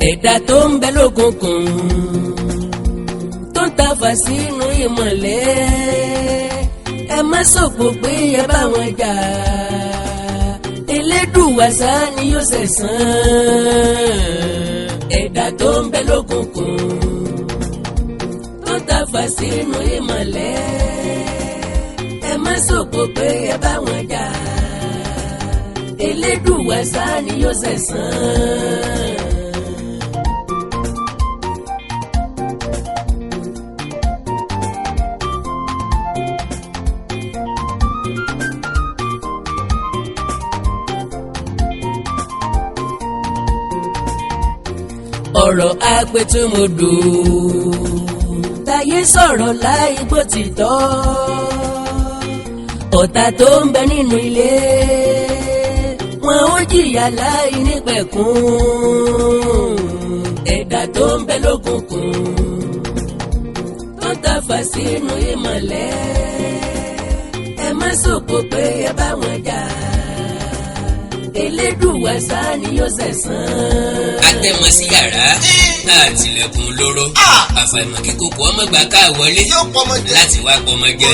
ẹ̀dá tó ń bẹ lókùnkùn tó ń tafà sínú ìmọ̀lẹ̀ ẹ má sòpò pé ẹ bá wọn jà Elédùwà ṣá ni yóò ṣẹ̀san ẹ̀dá tó ń bẹ lókùnkùn tó ń tafà sínú ìmọ̀lẹ̀ ẹ má sòpò pé ẹ bá wọn jà Elédùwà ṣá ni yóò ṣẹ̀san. ọ̀rọ̀ apẹ̀tùmọ̀dò táyé sọ̀rọ̀ láì bó ti tọ́ ọ̀tá tó ń bẹ nínú ilé wọn ó jìyà láì nípẹ̀kun ẹ̀dá tó ń bẹ lókùnkùn tó ń tafà sínú ìmọ̀lẹ̀ ẹ má sòkò pé ẹ bá wọn jà Elédùwà ṣá ni yóò ṣẹ̀san. Atẹ́mọ sí yàrá àtìlẹ̀kùn lóró àfàìmọ̀ kí kòkó ọmọ gbà ká wọlé láti wá pọmọ jẹ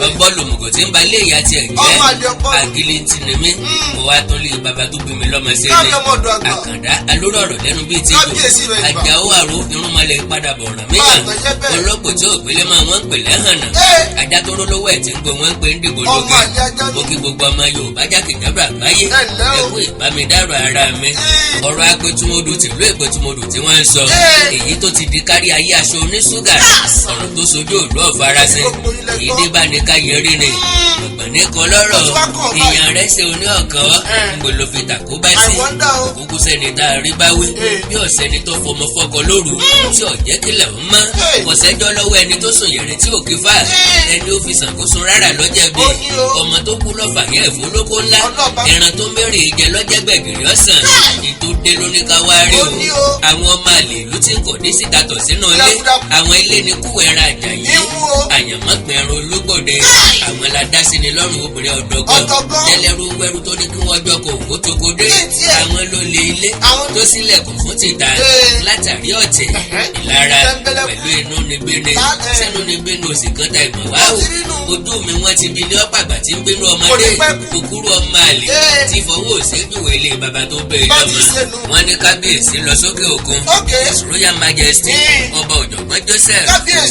ọgbọ́n lòmùgọ̀ tí ń ba ilé ìyá tiẹ̀ jẹ́ àgìlì tí ni mí mo wá tún lé bàbá tó bí mi lọ́mọ sí ni àkàndá alóró ọ̀rọ̀ lẹ́nu bíi ti jù àjàó àrò irúnmọlẹ̀ padà bọ̀ ràn mí hàn olóòpò tí ò gbélé máa wọ́n ń pè lẹ́hànà ajá tó ró lówó ẹ̀ tí ń gbé wọ́n ń pè ń dìbò lóge mo kí gbogbo ọmọ Yorùbá jákèjádò àgbáyé ẹkú ìbámidárò ara mi ọ̀rọ̀ apẹ̀tùmọ̀dò tìlú ìpẹ̀tùmọ̀dò tí wọ́n ń sọ èyí tó ti di kárí ayé aṣọ oníṣúgà ọ̀rọ̀ tó sojú òlú ọ̀farasin èyí dé bá ní ká yẹrí ni ọ̀gbọ̀n ní kan lọ́rọ̀ ìyàn rẹ̀ ṣe oní ọ̀kan gbolo fi tàkó bá sí òkúkú sẹ́ni tá a rí bá wí bí ọ̀sẹ́ni tó fọmọ fọ́kọ lóru tí ọ̀jẹ́ kílẹ̀ ń mọ́ ọ̀sẹ́jọ́ lọ́wọ́ ẹni tó sùn yẹ̀rẹ̀ tí òkè fà ẹni ó fi sàkóso rárá lọ́jẹ̀ bí ọmọ tó kú lọ́fà yẹ ìfowópamọ́ ńlá ẹran tó mẹ́rin ìjẹ lọ́jẹ́ gbẹ̀gìrì ọ̀sán ètò dé lóníkà wá rí o àwọn ọmọ àlè ìlú tí ń kò ní síta tọ̀ sínú ilé àwọn ilé ní kúwẹ̀rẹ̀ àjàyí àyànmọ́pẹ̀rún olúgbòde àwọn ládásí ni lọ́rùn obìnrin ọ̀dọ́gbọ́n tẹ́lẹ̀rú wẹ́rú tó ní kí wọ́n jọ kò kó tó kó dé àwọn ló lé ilé tó sílẹ̀kùn fún títà látàrí ọ̀tẹ̀ ìlara pẹ̀lú inú níbíni sẹ́nu níbíni òsì kan ta ìmọ̀ wá o ojú mi wọ́n ti bi ní ọ̀pàgbà tí ń gbénú ọmọdé kúkúrú ọmọ àlè tí fọwọ́ òṣèjúwe ilé bàbá tó bẹ̀rẹ̀ lọ́mọ wọn ní kábíyèsí lọ sókè òkun Royal Majesty ọba ọ̀jọ̀gbọ́n Joseph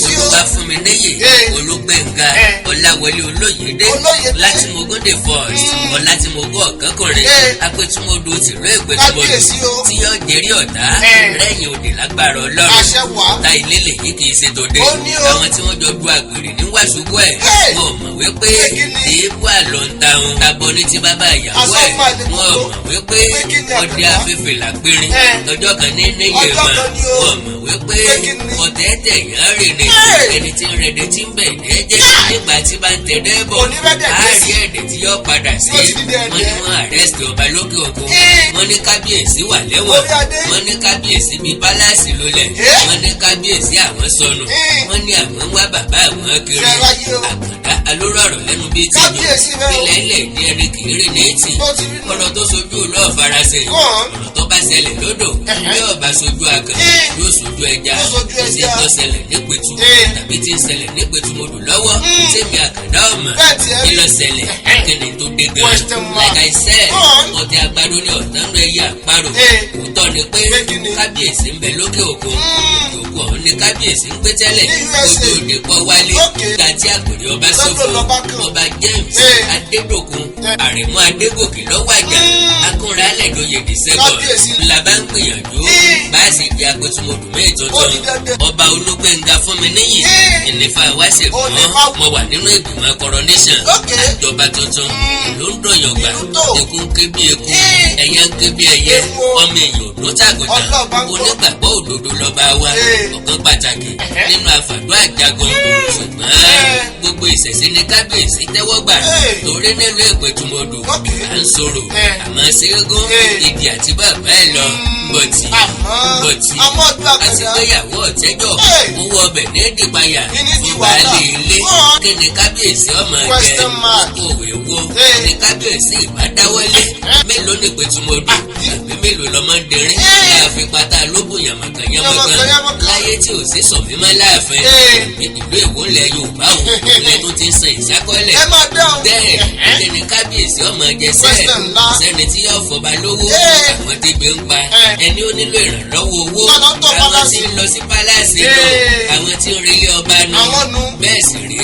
Olúwafúnminíyì Olúgbénga Ọláwọlé Olóyèdé Látìmọ́gúndé first Ọlátìmọ́gún ọ̀kánkùnrin apẹ̀tùmọ̀dò tìlú ìpẹ̀tùmọ̀dò tí yóò jẹ́rí ọ̀tá rẹ́yìn òde lágbára Ọlọ́run ta ilé lèyí kì í ṣe tòde àwọn tí wọ́n jọ du àgbèrè ní wàṣúgbọ́ ẹ̀ wọ́n mọ̀ wípé èébú àlọ́ ń ta wọn abọ́ ní ti bàbá ìyàwó ẹ̀ wọ́n mọ̀ wípé ọdẹ afẹ́fẹ́ làgbérin lọ́jọ́ kan ní níyè mọ́ wọ́n mọ̀ wípé ọ̀tẹ̀ẹ̀tẹ̀ yẹn rè ní ẹni tí ń rẹ̀dẹ̀ tí ń bẹ̀ ẹ̀jẹ̀ nígbà tí bá ń tẹ̀lé bọ̀ àárí ẹ̀dẹ̀ tí yóò padà sí wọ́n ní wọ́n arrest ọba lókè òkun wọ́n ní kábíyèsí wà lẹ́wọ̀n wọ́n ní kábíyèsí bíi pálásì lólẹ̀ wọ́n ní kábíyèsí àwọn sọnù wọ́n ní àwọn wá bàbá àwọn kiri àkàndá alóró ọ̀rọ̀ lẹ́nu bíi ti jù ilẹ̀ ilẹ̀ ní ẹni kiri ní etí ọ̀rọ̀ tó sojú olóòfarasin ọ̀rọ̀ tó bá ṣẹlẹ̀ lódò yóò bá sojú akàn yóò sojú ẹja ṣe tó ṣẹlẹ̀ nípẹ̀tù tàbí tí ń ṣẹlẹ̀ nípẹ̀tùmọ̀dò lọ́wọ́ tèmi àkàndá ọ̀mà kí ló ṣẹlẹ̀ kíni tó dé gan like I said ọ̀tẹ̀ àgbàdo ní ọ̀tánú ẹ̀yà àparò òótọ́ ni pé kábíyèsí ń bẹ lókè òkun òkú ọ̀hún ni kábíyèsí ń gbé tẹ́lẹ̀ ojú òde pọ̀ wálé gàtí àgbèrè ọba sọ́fọ̀ ọba James Adédòkun Àrẹ̀mú Adégòkè lọ́wọ́ àjà akúnra alẹ́dọ̀yẹ December ńlá bá ń gbìyànjú bá a sì di apẹ̀tùmọ̀dò mẹ́ẹ̀ tuntun ọba Olúgbénga Fúnminíyì ìnífà wáṣẹ̀ fún mo wà nínú ìgbìmọ̀ coronation àjọba tuntun ìlú ń dọ̀yọ̀gbà ikú ń ké bí eku ẹyẹ ń ké bí ẹyẹ ọmọ èèyàn òdó tàgùtà onígbàgbọ́ òdodo lọ́ba wa ọ̀kan pàtàkì nínú àfàdó àjagun ṣùgbọ́n gbogbo ìṣẹ̀ṣẹ̀ ní kábíyèsí tẹ́wọ́ gbà torí nílùú ìpẹ̀tùmọ̀dò à ń sọ̀rọ̀ àmọ́ ṣẹ́gun ìdí àti bàbá ẹ̀ lọ bọ̀tì àti gbéyàwó ọ̀tẹ́jọ́ owó ọbẹ̀ ní ìdìpayà fún baálé ilé kí ni kábíyèsí ọmọ jẹ òwe wo ní kábíyèsí ìbádáwọlé mélòó ní ìpẹ̀tùmọ̀dò àbí mélòó lọ́mọdérín àfipátá lóbùn yánmọ́kán láyé tí ò sí sọ̀mímọ́ láàfin ìlú Èkó ńlẹ̀ Yorùbá ò ilẹ̀ tó ti ń san ìsákọ́lẹ̀ bẹ́ẹ̀ ẹni kábíyèsí ọmọ jẹsẹ́ sẹ́ni tí yóò fọba lówó àwọn tẹ́gbẹ́ ń pa ẹni ó nílò ìrànlọ́wọ́ owó àwọn tí ń lọ sí pálásì lọ àwọn tí ń relé ọba nù bẹ́ẹ̀ sì rí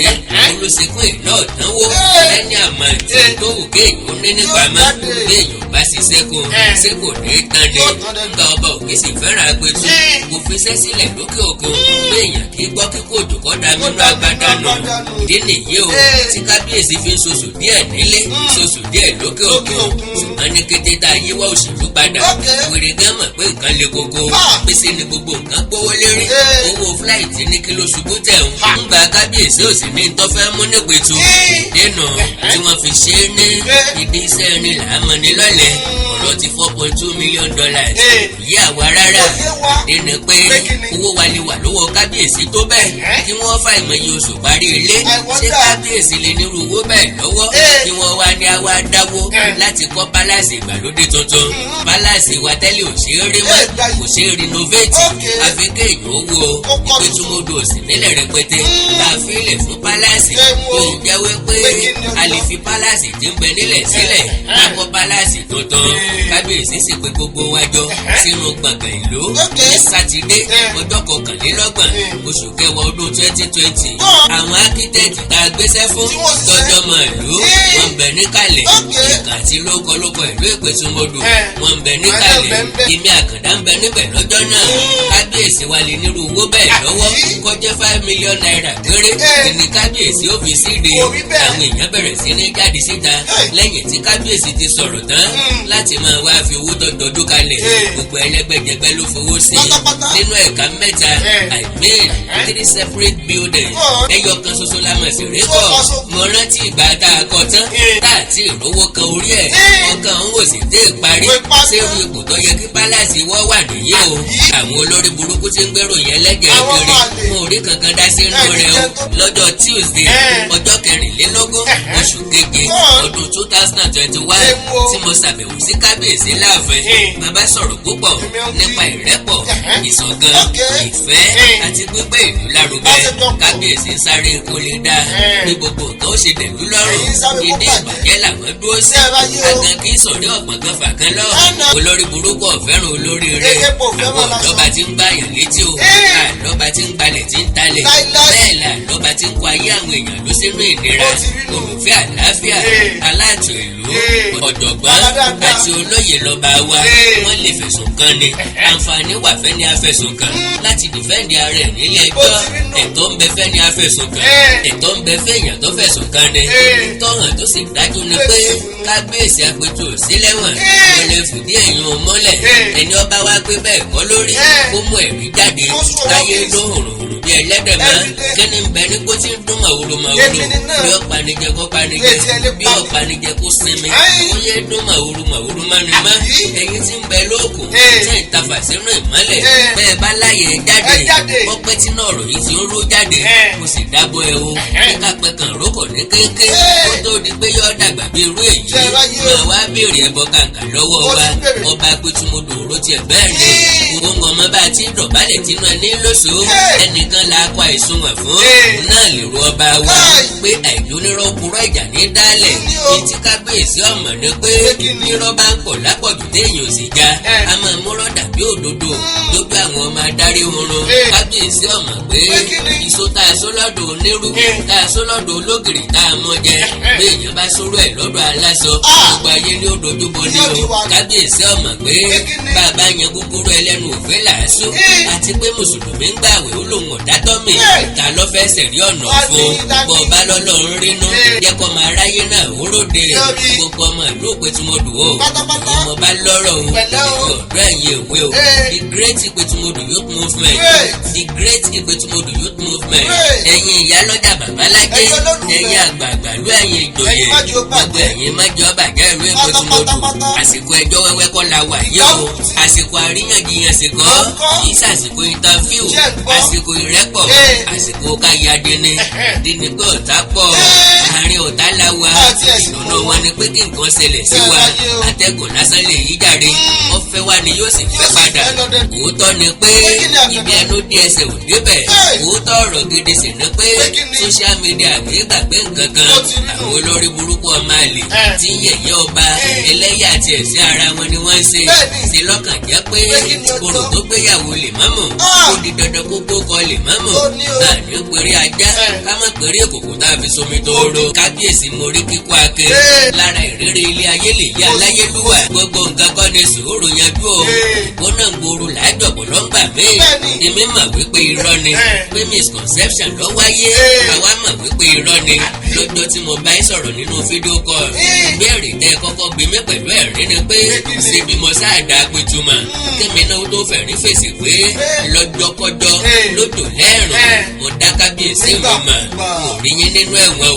olùsìnkú ìlú ọ̀dánwó ẹni àmọ́ tí tó wù kéèyàn ní nípamọ́ kéèyàn bá ṣiṣẹ́ kó ṣé kò ní tán ni nígbà ọba òkè sì fẹ́ràn apẹ̀tù kò fi iṣẹ́ sílẹ̀ lókè òkun kéèyàn kí gbọ́ kíkó òjòkó dá nínú agbádá nù ìdí nìyí o tí kábíyèsí fi ń ṣoṣù díẹ̀ nílé ṣoṣù díẹ̀ lókè òkun ṣùgbọ́n ní kété tá a yíwá òṣèlú padà wèrè gán mọ̀ pé nǹkan le koko pèsè ni gbogbo nǹkan gbówó lérí owó fúláìtì ní kí ló ṣubú tẹ̀ ń gba kábíyèsí òsì ní tọ́fẹ́ mú nípẹ̀tù nínú tí wọ́n fi ṣe é ní ìdí iṣẹ́ ẹni làámọ̀ ní lọ́lẹ̀ ọ̀rọ̀ ti $4.2 million yí àwa rárá nínú pé owó wa lè wà lọ́wọ́ kábíyèsí tó bẹ́ẹ̀ kí wọ́n fà ìmọ̀ye oṣù parí ilé ṣé kábíyèsí lè nírú owó bẹ́ẹ̀ lọ́wọ́ kí wọ́n wá ní àwa dáwó láti kọ́ pálásì ìgbàlódé tuntun pálásì wa tẹ́lẹ̀ ò ṣe é rí mọ́ kò ṣe é rinovate àfi kéèyàn owó ìpètùmọ̀dù òsì nílẹ̀ rẹpẹtẹ bá a fi ilẹ̀ fún pálásì tó ń jẹ́wé pé a lè fi pálásì tí ń bẹ nílẹ̀ sílẹ̀ lákọ́ pálásì tuntun kábíyèsí sì pé gbogbo wájọ sínú gbọ̀ngàn ìlú ní sátidé ọjọ́ 21 oṣù kẹwàá ọdún 2020 àwọn akítẹ́ẹ̀tì tá a gbéṣẹ́ fún tọ́jọ́ mọ́ ìlú wọ́n ń bẹ níkàlẹ̀ ìkà àti lókọlókọ ìlú ìpètùmọ̀dù wọ́n ń bẹ níkàlẹ̀ ìmí àkàndá ń bẹ níbẹ̀ lọ́jọ́ náà kábíyèsí wa lè nírú owó bẹ́ẹ̀ lọ́wọ́ kọjá $5 million péré ní kábíyèsí ó fi síde àwọn èèyàn bẹ̀rẹ̀ sí ní jáde síta lẹ́yìn tí kábíyèsí ti sọ̀rọ̀ tán láti máa wá fi owó tọ́jú kalẹ̀ gbogbo ẹlẹ́gbẹ́jẹgbẹ́ ló fowó sí nínú ẹ̀ka mẹ́ta I made 3 separate buildings ẹyọ kan ṣoṣo la mọ̀ sí rékọ̀ mo rántí ìgbà tá a kọ tán tá a ti rówó kan orí ẹ̀ ọkàn ń wò sí dé ìparí sẹ́rù ipò tó yẹ kí pálásì wọ́ wà nìyí o àwọn olórí burúkú ti ń gbèrò yẹn lẹ́gẹ̀ẹ́ kiri mo rí kankan dá sí inú rẹ̀ o lọ́jọ́ Tuesday ọjọ́ 24 oṣù keje ọdún 2021 tí mo ṣàbẹ̀wò sí kábíyèsí láàfin bàbá sọ̀rọ̀ púpọ̀ nípa ìrẹ́pọ̀ ìṣọ̀kan ìfẹ́ àti gbígbé ìlú lárugẹ kábíyèsí sáré kó lè dá ní gbogbo nǹkan ó ṣe dẹ̀lú lọ́rùn ìdí ìbàjẹ́ làwọn dúró sí àgàn kí sọ̀rí ọ̀pọ̀n kan fà kan lọ olórí burúkú ọ̀fẹ́ràn olórí rẹ̀ àwọn ọ̀dọ́ba tí ń gbàyàn létí o àlọ́ba tí ń gbalẹ̀ tí ń talẹ̀ bẹ́ẹ̀ là lọ́ba tí ń kọ ayé àwọn èèyàn ló sínú ìnira olùfẹ́ àlàáfíà aláàtò ìlú ọ̀jọ̀gbọ́n àti olóyè lọ́ba wa wọ́n lè fẹ̀sùn kàn ni àǹfààní wà fẹ́ni afẹ̀sùn kàn láti dìfẹ́ǹdì ara ẹ̀ nílé ẹjọ́ ẹ̀tọ́ ń bẹ fẹ́ni afẹ̀sùn kàn ẹ̀tọ́ ń bẹ fẹ́yàn tó fẹ̀sùn kàn ni tọ́hàn tó sì dájú ni pé kábíyèsí apẹ̀tù sílẹ̀wọ̀n wọ́n lè fìdí ẹ̀yìn mọ́lẹ̀ ẹni ọba wa pé bẹ́ẹ̀ kọ́ lórí kó mú ẹ̀rí jáde káyé lóhùrùhùrù bí ẹlẹ́dẹ̀ mọ́ kíni ń bẹ ní kó tí ń dún màwòrò bí ọ̀panijẹ kó panijẹ bí ọ̀panijẹ kó sinmi ó yẹ dún màwòrò mọ́ni mọ́ ẹ̀yin tí ń bẹ lóòkù tí ń tafà sínú ìmọ́lẹ̀ bẹ́ẹ̀ bá láyé jáde ọpẹ́ tí náà rò yìí ti ń ró jáde kò sì dábọ̀ ẹ o kíkà pẹ́ kàn rókò ní kéńké kó tó di pé yọ dàgbà bí irú èyí máa wá béèrè ẹbọ kàǹkà lọ́wọ́ wa ọba apẹtùmọdò òró tiẹ̀ bẹ́ẹ̀ ni òun ọmọ bá ti dọ̀bálẹ̀ tínú ẹni lóṣù ẹnìkan la kọ àìsùnwọ̀n fún náà lè ro ọba wa pé àìdúnírọ̀ kúrọ̀ ìjà ní dálẹ̀ etí kábíyèsí ọmọ ni pé nírọ̀ bá ń pọ̀ lápọ̀jù téèyàn ò sì já a máa múrọ̀ dàbí òdodo lójú àwọn ọmọ adarí oorun kábíyèsí ọmọ pé iṣó tá a só lọ́dọ̀ onírú tá a só lọ́dọ̀ ológìrì tá a mọ jẹ béèyàn bá sóró ẹ̀ lọ́dọ̀ aláṣọ gbogbo ayé ní òdòdúbọ ní o kábíyèsí ọmọ pé bàbá yan gúgúrú ẹlẹ́nu òfé làásù àti pé mùsùlùmí ń gbàwé ó lòun ọ̀dátọ́mì ta ló fẹ́ sẹ̀rí ọ̀nà fún bọ́ọ̀bá lọ́lọ́run rínú jẹ́ kọ́ máa ráyé náà ó ròde gbogbo ọmọ ìlú Ìpètùmọdù o ọmọ bá lọ́rọ̀ o ọ̀dọ́ ẹ̀yìn òwe o the great Ìpètùmọdù youth movement the great Ìpètùmọdù youth movement ẹ̀yin ìyálọ́jà babalájé ẹ̀yin àgbààgbà ló ẹ̀yin ìjòyè gbogbo ẹ̀yin májọ bàjẹ́ ìlú Ìpètùmọdù àsìkò ẹjọ́ wẹ́wẹ́ kọ́ la wà yìí o àsìkò àríyànjiyàn sìkò kì í sàsìkò interview àsìkò ìrẹ́pọ̀ àsìkò káyadé ni dídí pé ọ̀tá pọ̀ àárín ọ̀tá la wà ìdùnnú wọn ni pé kí nǹkan ṣẹlẹ̀ sí wa atẹ́gùn lásán lè yí jáde ọ̀fẹ́ wa ni yóò sì fẹ́ padà òótọ́ ni pé ibi ẹnu dí ẹsẹ̀ ò débẹ̀ òótọ́ ọ̀rọ̀ gidi sì ni pé social media kì í gbàgbé nǹkan kan àwọn olórí burúkú ọmọ àlè tí ń yẹ̀yẹ́ ọba ẹlẹ́yà àti ẹ̀sìn ara wọn ni wọ́n ń ṣe lọ́kàn jẹ́ pé orò tó gbéyàwó lè mọ́mọ́ ó di dandan kókó kọ lè mọ́mọ́ náà ní péré ajá ká má péré kòkó tá a fi somi tó ro kábíyèsí mo rí kíkó ake lára ìrírí ilé ayé lè yí aláyélúwà gbogbo nǹkan kọ́ ni sùúrù yanjú o ìgbóná gbòòrò làájọpọ̀ lọ́ngbà míì èmi mọ̀ wípé irọ́ ni pé misconception ló wáyé àwa mọ̀ wípé irọ́ ni lọ́jọ́ tí mo bá sọ̀rọ̀ nínú fídíò call ìbéèrè tẹ́ kọ́kọ́ bí mi pẹ̀lú ẹ̀rín ni pé ṣe bí mo sáàdá pétumọ̀ kémi náà tó fẹ̀rín fèsì pé lọ́jọ́kọ́jọ́ lójó lẹ́rùn mo dá kábíyèsí mi mọ̀ mo rí yín nínú ẹ̀wọ̀n o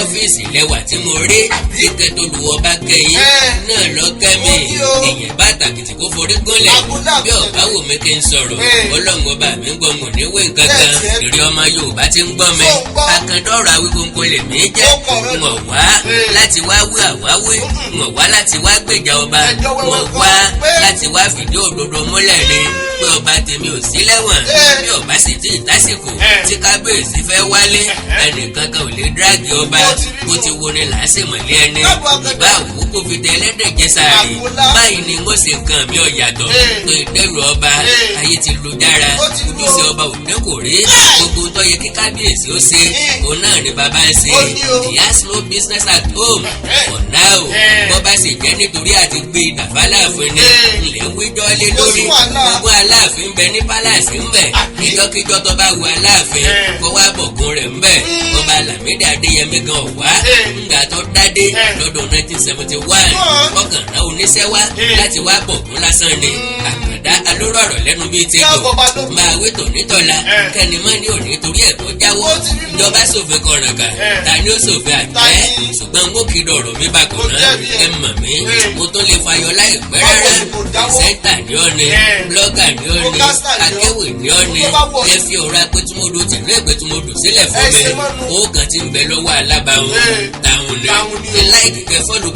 ọ́fíìsì lẹ́wà tí mo rí kíkẹ́ tó lu ọba kẹ́yìn náà lọ kẹ́mi èèyàn bá tàkìtì kó forí gúnlẹ̀ bí ọ̀bá wò mí kí n sọ̀rọ̀ ọlọ́run ọba mi gbọ́ mọ̀ níwé nǹkan kan ìrì ọmọ Yorùbá ti ń gbọ́ mi akandọ́rọ̀ Awíkonko lè mí jẹ́ wọ́n wá láti wá wí àwáwí wọ́n wá láti wá gbèjà ọba wọ́n wá láti wá fìdí òdodo múlẹ̀ ni pé ọba tèmi ò sí lẹ́wọ̀n bí ọba sì ti ìtásìkò tí kábíyèsí fẹ́ wálé ẹnìkan kan ò lè dráàgì ọba bó ti wo ni làásìmọ̀lé ẹni ìbá àwòkó fi tẹ ẹlẹ́dẹ̀ jẹ sàárì báyìí ni mo ṣe nǹkan mi ò yàtọ̀ pé ìdẹ́rù ọba ayé ti lu dára ojúṣe ọba ò ní kò rí gbogbo tó yẹ kí kábíyèsí ó ṣe òun náà ni bàbá ń ṣe he has no business at home for now bó bá sì jẹ́ nítorí àti gbé ìdàfà láàfin ni ilẹ̀ ń wíjọ́ lé lórí gbogbo aláàfin bẹ ní pálásì ń bẹ níjọ́kíjọ́ tó bá wù aláàfin kó wá bọ̀gùn rẹ̀ ń bẹ ọba Lámídì Adéyẹmí gan ọ̀wá ńgbà tó dádé lọ́dún 1971 ọkànlá oníṣẹ́ wá láti wá bọ̀gùn lásán ni àkàndá alóró ọ̀rọ̀ lẹ́nu bíi tètò máa wé tònítọ́la kẹ́ni mọ́ ní òní torí ẹ̀ tó jáwọ́ ìjọba ṣòfin kọ̀ọ̀ràn ta ni ó ṣòfin àjẹ́ ṣùgbọ́n mo kì í dọ̀rọ̀ mi bákan náà ẹ mọ̀ mí mo tó lè fayọ láìpẹ́ rárá pìrìsẹ́ńtà ni ọ́ ni blọ́gà ni ọ́ ni akéwì ni ọ́ ni ẹ fi ọ̀rọ̀ apẹ̀tùmọ̀dù tìlú ẹ̀gbẹ̀tùmọ̀dù sílẹ̀ fún mi ó kàn ti ń bẹ lọ́wọ́ alábàáhùn táwọn ni ẹ láì kíkẹ́ fọ́lù